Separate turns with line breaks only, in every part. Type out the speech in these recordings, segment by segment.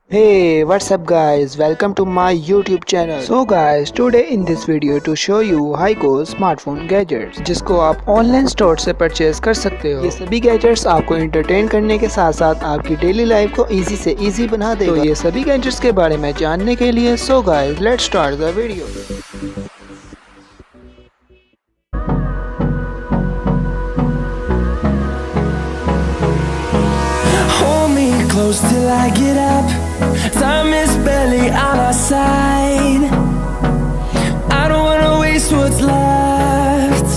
Hey, what's up guys, welcome to my YouTube channel। So guys, today in this video to show you हाईको smartphone gadgets जिसको आप online store से purchase कर सकते हो। ये सभी गैजेट्स आपको एंटरटेन करने के साथ साथ आपकी डेली लाइफ को इजी से इजी बना देगा। तो ये सभी गैजेट्स के बारे में जानने के लिए so guys let's start the video.
Close till I get up. Time is barely on our side. I don't wanna waste what's left.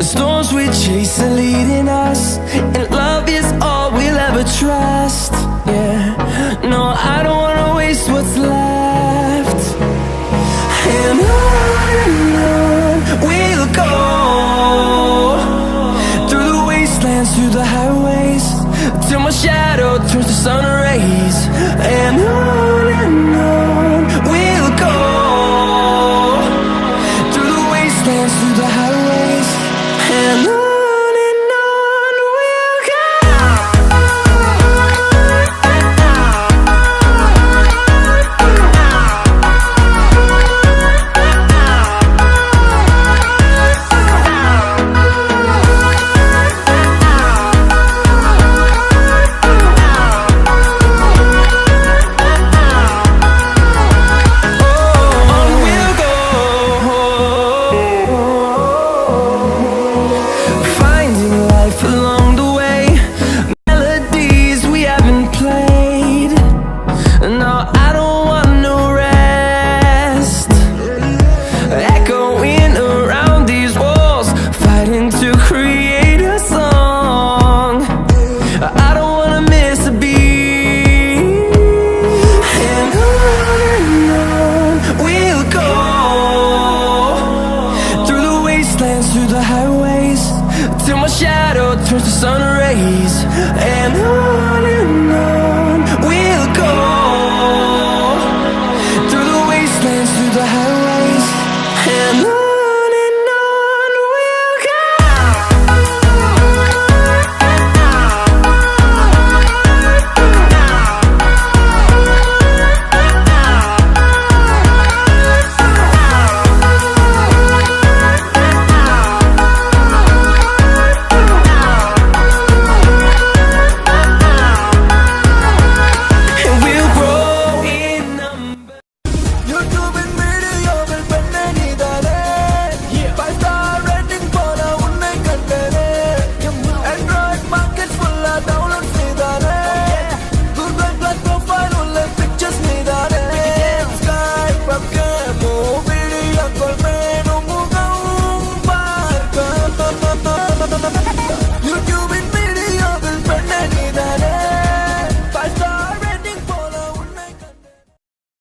The storms we chase are leading us, and love is all we'll ever trust. Yeah, no, I don't wanna waste what's left. And on we'll go, through the wastelands, through the highways, till my shadow turns to sun rays. And